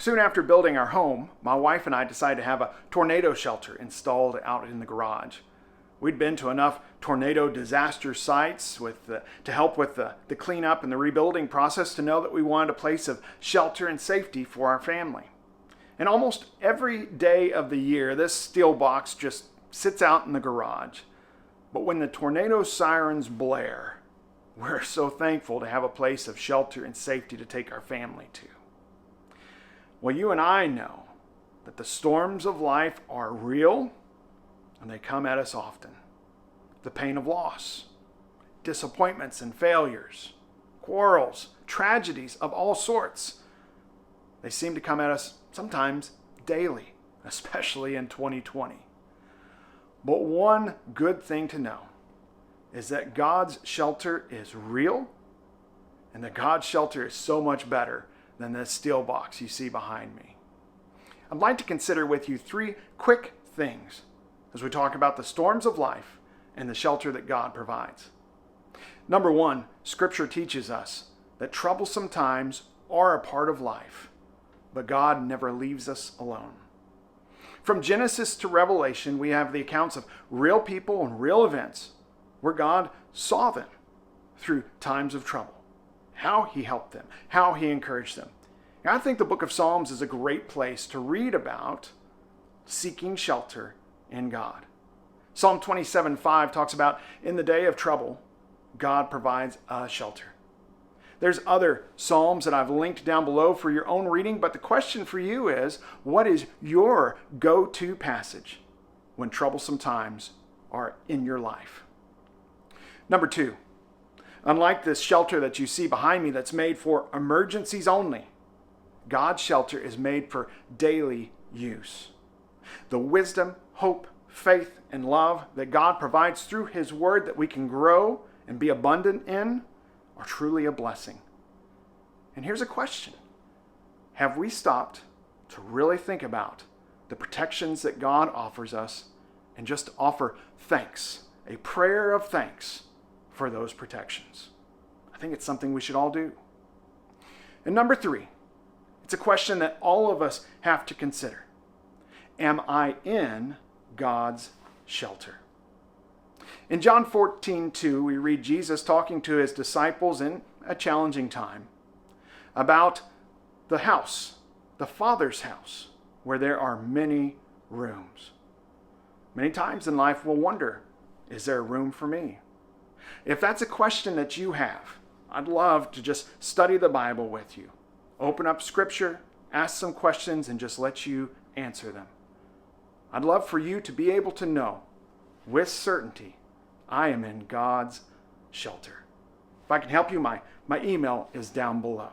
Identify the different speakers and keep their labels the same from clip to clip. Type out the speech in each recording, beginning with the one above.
Speaker 1: Soon after building our home, my wife and I decided to have a tornado shelter installed out in the garage. We'd been to enough tornado disaster sites to help with the cleanup and the rebuilding process to know that we wanted a place of shelter and safety for our family. And almost every day of the year, this steel box just sits out in the garage. But when the tornado sirens blare, we're so thankful to have a place of shelter and safety to take our family to. Well, you and I know that the storms of life are real and they come at us often. The pain of loss, disappointments and failures, quarrels, tragedies of all sorts. They seem to come at us sometimes daily, especially in 2020. But one good thing to know is that God's shelter is real and that God's shelter is so much better than this steel box you see behind me. I'd like to consider with you 3 quick things as we talk about the storms of life and the shelter that God provides. Number 1, Scripture teaches us that troublesome times are a part of life, but God never leaves us alone. From Genesis to Revelation, we have the accounts of real people and real events where God saw them through times of trouble, how he helped them, how he encouraged them. And I think the book of Psalms is a great place to read about seeking shelter in God. Psalm 27:5 talks about in the day of trouble, God provides a shelter. There's other Psalms that I've linked down below for your own reading, but the question for you is, what is your go-to passage when troublesome times are in your life? Number 2, unlike this shelter that you see behind me that's made for emergencies only, God's shelter is made for daily use. The wisdom, hope, faith, and love that God provides through his word that we can grow and be abundant in are truly a blessing. And here's a question. Have we stopped to really think about the protections that God offers us and just offer thanks, a prayer of thanks for those protections? I think it's something we should all do. And number 3, it's a question that all of us have to consider. Am I in God's shelter? In John 14:2, we read Jesus talking to his disciples in a challenging time about the house, the Father's house, where there are many rooms. Many times in life we'll wonder, is there room for me? If that's a question that you have, I'd love to just study the Bible with you. Open up Scripture, ask some questions, and just let you answer them. I'd love for you to be able to know with certainty I am in God's shelter. If I can help you, my email is down below.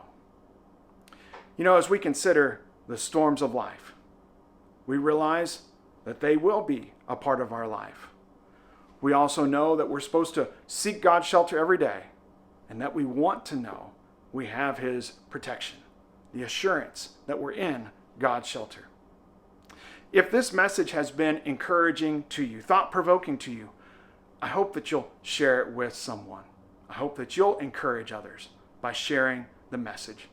Speaker 1: You know, as we consider the storms of life, we realize that they will be a part of our life. We also know that we're supposed to seek God's shelter every day and that we want to know we have his protection, the assurance that we're in God's shelter. If this message has been encouraging to you, thought-provoking to you, I hope that you'll share it with someone. I hope that you'll encourage others by sharing the message.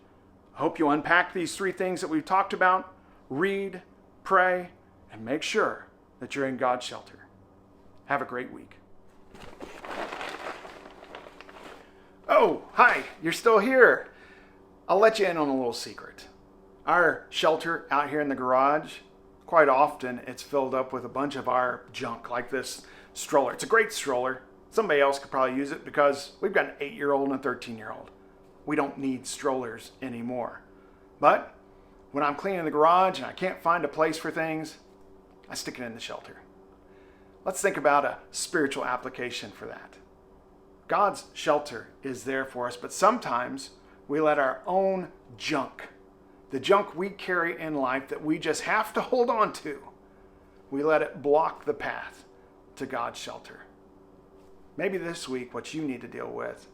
Speaker 1: I hope you'll unpack these 3 things that we've talked about, read, pray, and make sure that you're in God's shelter. Have a great week. Oh, hi, you're still here. I'll let you in on a little secret. Our shelter out here in the garage, quite often it's filled up with a bunch of our junk, like this stroller. It's a great stroller. Somebody else could probably use it because we've got an 8-year-old and a 13-year-old. We don't need strollers anymore. But when I'm cleaning the garage and I can't find a place for things, I stick it in the shelter. Let's think about a spiritual application for that. God's shelter is there for us, but sometimes we let our own junk, the junk we carry in life that we just have to hold on to, we let it block the path to God's shelter. Maybe this week what you need to deal with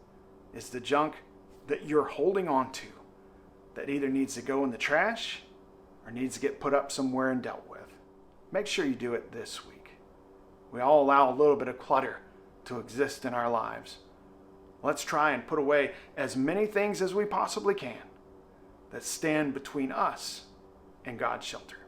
Speaker 1: is the junk that you're holding on to that either needs to go in the trash or needs to get put up somewhere and dealt with. Make sure you do it this week. We all allow a little bit of clutter to exist in our lives. Let's try and put away as many things as we possibly can that stand between us and God's shelter.